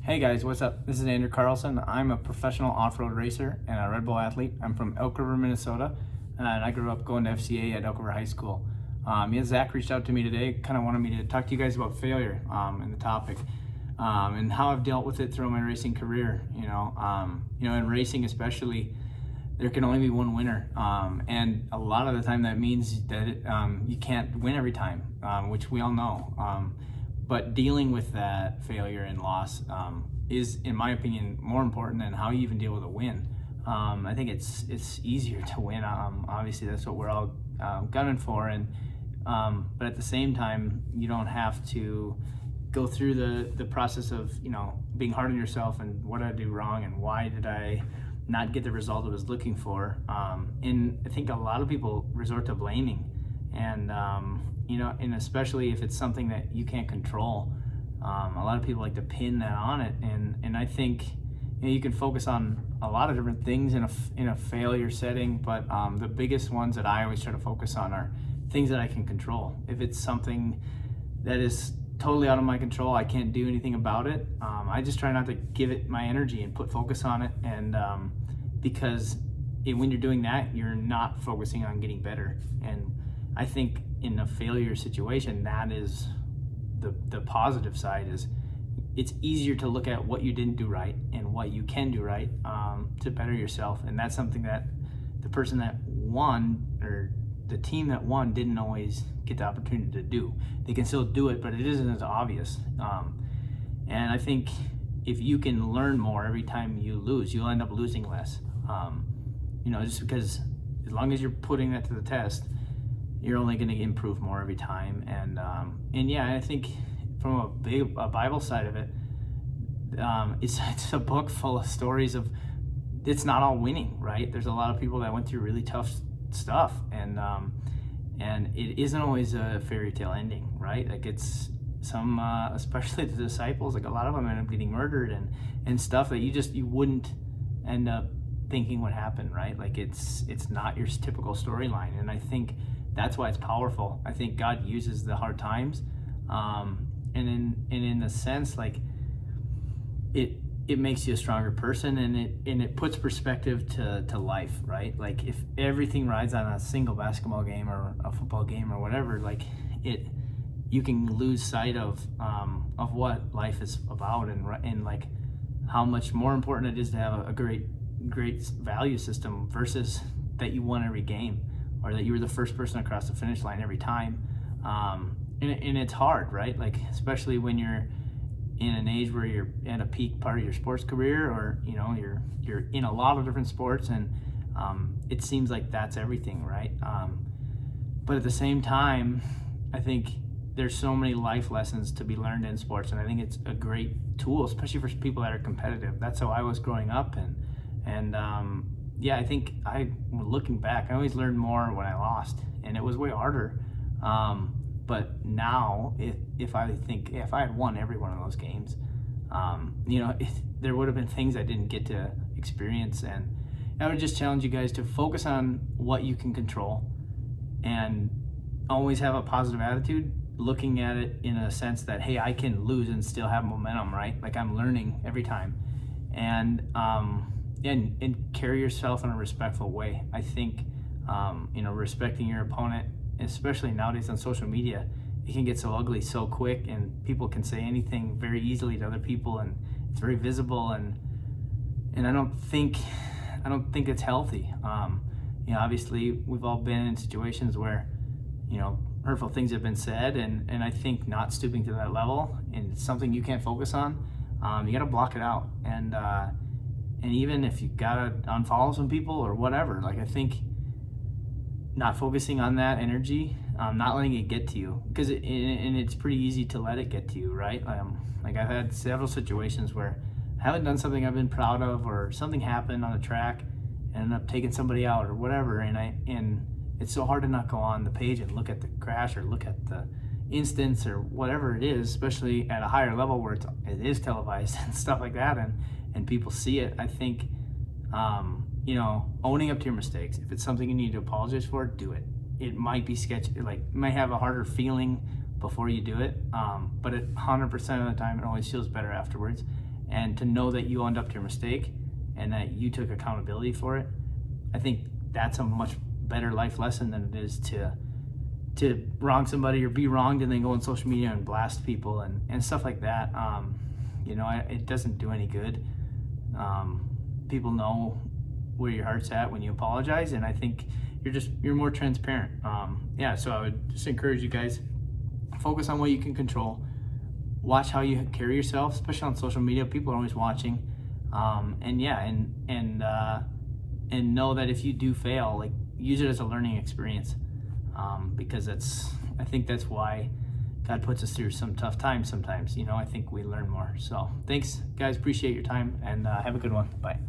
Hey guys, what's up? This is Andrew Carlson. I'm a professional off-road racer and a Red Bull athlete. I'm from Elk River, Minnesota, and I grew up going to FCA at Elk River High School. Zach reached out to me today, kind of wanted me to talk to you guys about failure and the topic, and how I've dealt with it through my racing career. In racing especially, there can only be one winner, and a lot of the time that means that you can't win every time, which we all know. But dealing with that failure and loss is, in my opinion, more important than how you even deal with a win. I think it's easier to win. Obviously, that's what we're all gunning for, but at the same time, you don't have to go through the process of being hard on yourself and what did I do wrong and why did I not get the result I was looking for. And I think a lot of people resort to blaming, and and especially if it's something that you can't control, a lot of people like to pin that on it. And I think you can focus on a lot of different things in a failure setting, but the biggest ones that I always try to focus on are things that I can control. If it's something that is totally out of my control, I can't do anything about it, I just try not to give it my energy and put focus on it. And because when you're doing that, you're not focusing on getting better. And I think in a failure situation, that is the positive side. Is it's easier to look at what you didn't do right and what you can do right to better yourself. And that's something that the person that won or the team that won didn't always get the opportunity to do. They can still do it, but it isn't as obvious. And I think if you can learn more every time you lose, you'll end up losing less. Just because as long as you're putting that to the test, you're only going to improve more every time. And I think from a Bible side of it, it's a book full of stories of it's not all winning, right? There's a lot of people that went through really tough stuff, and it isn't always a fairy tale ending, right? Like it's some, especially the disciples, like a lot of them end up getting murdered and stuff that you wouldn't end up thinking would happen, right? Like it's not your typical storyline. And I think that's why it's powerful. I think God uses the hard times, and in a sense, like it makes you a stronger person, and it puts perspective to life, right? Like if everything rides on a single basketball game or a football game or whatever, like you can lose sight of what life is about, and like how much more important it is to have a great value system versus that you won every game, or that you were the first person across the finish line every time. And it's hard, right? Like, especially when you're in an age where you're at a peak part of your sports career, or, you're in a lot of different sports, and it seems like that's everything, right? But at the same time, I think there's so many life lessons to be learned in sports, and I think it's a great tool, especially for people that are competitive. That's how I was growing up, and I think looking back, I always learned more when I lost, and it was way harder. But now, if I had won every one of those games, there would have been things I didn't get to experience. And I would just challenge you guys to focus on what you can control, and always have a positive attitude, looking at it in a sense that, hey, I can lose and still have momentum, right? Like I'm learning every time, and carry yourself in a respectful way. I think, respecting your opponent, especially nowadays on social media, it can get so ugly so quick, and people can say anything very easily to other people, and it's very visible, and I don't think it's healthy. Obviously we've all been in situations where, hurtful things have been said, and I think not stooping to that level, and it's something you can't focus on, you gotta block it out. And even if you gotta unfollow some people or whatever, like I think not focusing on that energy, not letting it get to you, because it's pretty easy to let it get to you, right? Like I've had several situations where I haven't done something I've been proud of, or something happened on the track and ended up taking somebody out or whatever, and it's so hard to not go on the page and look at the crash or look at the instance or whatever it is, especially at a higher level where it is televised and stuff like that, and people see it. I think owning up to your mistakes. If it's something you need to apologize for, do it. It might be sketchy, like you might have a harder feeling before you do it, but 100% of the time it always feels better afterwards. and to know that you owned up to your mistake and that you took accountability for it, I think that's a much better life lesson than it is to wrong somebody or be wronged and then go on social media and blast people and stuff like that. It doesn't do any good. People know where your heart's at when you apologize, and I think you're more transparent. So I would just encourage you guys, focus on what you can control. Watch how you carry yourself, especially on social media. People are always watching, and know that if you do fail, like, use it as a learning experience, because I think that's why God puts us through some tough times sometimes. I think we learn more. So thanks, guys. Appreciate your time, and have a good one. Bye.